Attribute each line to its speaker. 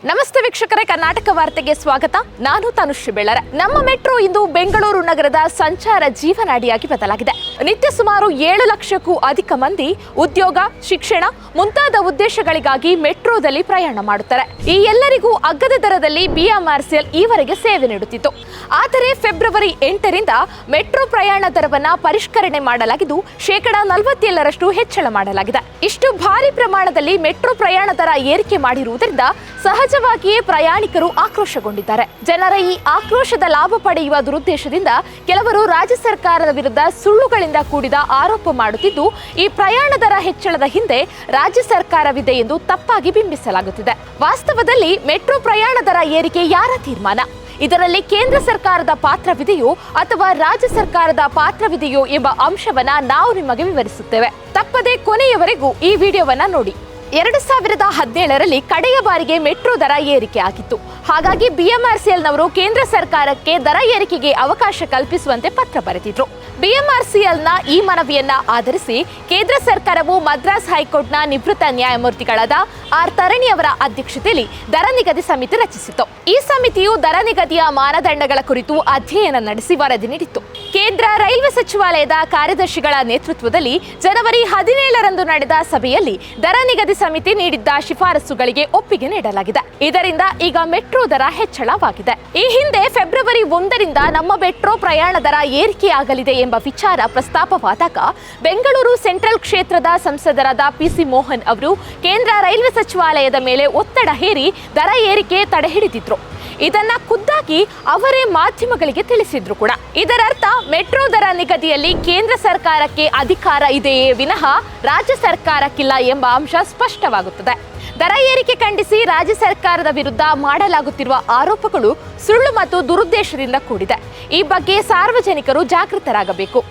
Speaker 1: ನಮಸ್ತೆ ವೀಕ್ಷಕರೇ, ಕರ್ನಾಟಕ ವಾರ್ತೆಗೆ ಸ್ವಾಗತ. ನಾನು ತನುಶ್ರೀ ಬೆಳ್ಳರ. ನಮ್ಮ ಮೆಟ್ರೋ ಇಂದು ಬೆಂಗಳೂರು ನಗರದ ಸಂಚಾರ ಜೀವನಾಡಿಯಾಗಿ ಬದಲಾಗಿದೆ. ನಿತ್ಯ ಸುಮಾರು 7 ಲಕ್ಷಕ್ಕೂ ಅಧಿಕ ಮಂದಿ ಉದ್ಯೋಗ, ಶಿಕ್ಷಣ ಮುಂತಾದ ಉದ್ದೇಶಗಳಿಗಾಗಿ ಮೆಟ್ರೋದಲ್ಲಿ ಪ್ರಯಾಣ ಮಾಡುತ್ತಾರೆ. ಈ ಎಲ್ಲರಿಗೂ ಅಗ್ಗದ ದರದಲ್ಲಿ ಬಿಎಂಆರ್ಸಿಎಲ್ ಈವರೆಗೆ ಸೇವೆ ನೀಡುತ್ತಿತ್ತು. ಆದರೆ ಫೆಬ್ರವರಿ 8ರಿಂದ ಮೆಟ್ರೋ ಪ್ರಯಾಣ ದರವನ್ನ ಪರಿಷ್ಕರಣೆ ಮಾಡಲಾಗಿದ್ದು ಶೇಕಡಾ 47ರಷ್ಟು ಹೆಚ್ಚಳ ಮಾಡಲಾಗಿದೆ. ಇಷ್ಟು ಭಾರಿ ಪ್ರಮಾಣದಲ್ಲಿ ಮೆಟ್ರೋ ಪ್ರಯಾಣ ದರ ಏರಿಕೆ ಮಾಡಿರುವುದರಿಂದ ಸಹಜವಾಗಿಯೇ ಪ್ರಯಾಣಿಕರು ಆಕ್ರೋಶಗೊಂಡಿದ್ದಾರೆ. ಜನರ ಈ ಆಕ್ರೋಶದ ಲಾಭ ಪಡೆಯುವ ದುರುದ್ದೇಶದಿಂದ ಕೆಲವರು ರಾಜ್ಯ ಸರ್ಕಾರದ ವಿರುದ್ಧ ಸುಳ್ಳುಗಳಿಂದ ಕೂಡಿದ ಆರೋಪ ಮಾಡುತ್ತಿದ್ದು, ಈ ಪ್ರಯಾಣ ದರ ಹೆಚ್ಚಳದ ಹಿಂದೆ ರಾಜ್ಯ ಸರ್ಕಾರವಿದೆ ಎಂದು ತಪ್ಪಾಗಿ ಬಿಂಬಿಸಲಾಗುತ್ತಿದೆ. ವಾಸ್ತವದಲ್ಲಿ ಮೆಟ್ರೋ ಪ್ರಯಾಣ ದರ ಏರಿಕೆ ಯಾರ ತೀರ್ಮಾನ? ಇದರಲ್ಲಿ ಕೇಂದ್ರ ಸರ್ಕಾರದ ಪಾತ್ರವಿದೆಯೋ ಅಥವಾ ರಾಜ್ಯ ಸರ್ಕಾರದ ಪಾತ್ರವಿದೆಯೋ ಎಂಬ ಅಂಶವನ್ನ ನಾವು ನಿಮಗೆ ವಿವರಿಸುತ್ತೇವೆ. ತಪ್ಪದೆ ಕೊನೆಯವರೆಗೂ ಈ ವಿಡಿಯೋವನ್ನ ನೋಡಿ. 2017ರಲ್ಲಿ ಕಡೆಯ ಬಾರಿಗೆ ಮೆಟ್ರೋ ದರ ಏರಿಕೆ ಆಗಿತ್ತು. ಹಾಗಾಗಿ ಬಿಎಂಆರ್ಸಿಎಲ್ನವರು ಕೇಂದ್ರ ಸರ್ಕಾರಕ್ಕೆ ದರ ಏರಿಕೆಗೆ ಅವಕಾಶ ಕಲ್ಪಿಸುವಂತೆ ಪತ್ರ ಬರೆದಿದ್ರು. ಬಿಎಂಆರ್ಸಿಎಲ್ನ ಈ ಮನವಿಯನ್ನ ಆಧರಿಸಿ ಕೇಂದ್ರ ಸರ್ಕಾರವು ಮದ್ರಾಸ್ ಹೈಕೋರ್ಟ್ನ ನಿವೃತ್ತ ನ್ಯಾಯಮೂರ್ತಿಗಳಾದ ಆರ್ ತರಣಿ ಅವರ ಅಧ್ಯಕ್ಷತೆಯಲ್ಲಿ ದರ ನಿಗದಿ ಸಮಿತಿ ರಚಿಸಿತು. ಈ ಸಮಿತಿಯು ದರ ನಿಗದಿಯ ಮಾನದಂಡಗಳ ಕುರಿತು ಅಧ್ಯಯನ ನಡೆಸಿ ವರದಿ ನೀಡಿತ್ತು. ಕೇಂದ್ರ ರೈಲ್ವೆ ಸಚಿವಾಲಯದ ಕಾರ್ಯದರ್ಶಿಗಳ ನೇತೃತ್ವದಲ್ಲಿ ಜನವರಿ 17ರಂದು ನಡೆದ ಸಭೆಯಲ್ಲಿ ದರ ನಿಗದಿ ಸಮಿತಿ ನೀಡಿದ್ದ ಶಿಫಾರಸುಗಳಿಗೆ ಒಪ್ಪಿಗೆ ನೀಡಲಾಗಿದೆ. ಇದರಿಂದ ಈಗ ಮೆಟ್ರೋ ದರ ಹೆಚ್ಚಳವಾಗಿದೆ. ಈ ಹಿಂದೆ ಫೆಬ್ರವರಿ 1ರಿಂದ ನಮ್ಮ ಮೆಟ್ರೋ ಪ್ರಯಾಣ ದರ ಏರಿಕೆಯಾಗಲಿದೆ ಎಂಬ ವಿಚಾರ ಪ್ರಸ್ತಾಪವಾದಾಗ ಬೆಂಗಳೂರು ಸೆಂಟ್ರಲ್ ಕ್ಷೇತ್ರದ ಸಂಸದರಾದ ಪಿಸಿ ಮೋಹನ್ ಅವರು ಕೇಂದ್ರ ರೈಲ್ವೆ ಸಚಿವಾಲಯದ ಮೇಲೆ ಒತ್ತಡ ಹೇರಿ ದರ ಏರಿಕೆ ತಡೆಹಿಡಿದಿದ್ರು. ಇದನ್ನ ಖುದ್ದಾಗಿ ಅವರೇ ಮಾಧ್ಯಮಗಳಿಗೆ ತಿಳಿಸಿದ್ರು ಕೂಡ. ಇದರರ್ಥ ಮೆಟ್ರೋ ದರ ನಿಗದಿಯಲ್ಲಿ ಕೇಂದ್ರ ಸರ್ಕಾರಕ್ಕೆ ಅಧಿಕಾರ ಇದೆಯೇ ವಿನಃ ರಾಜ್ಯ ಸರ್ಕಾರಕ್ಕಿಲ್ಲ ಎಂಬ ಅಂಶ ಸ್ಪಷ್ಟವಾಗುತ್ತದೆ. ದರ ಏರಿಕೆ ಖಂಡಿಸಿ ರಾಜ್ಯ ಸರ್ಕಾರದ ವಿರುದ್ಧ ಮಾಡಲಾಗುತ್ತಿರುವ ಆರೋಪಗಳು ಸುಳ್ಳು ಮತ್ತು ದುರುದ್ದೇಶದಿಂದ ಕೂಡಿದೆ. ಈ ಬಗ್ಗೆ ಸಾರ್ವಜನಿಕರು ಜಾಗೃತರಾಗಬೇಕು.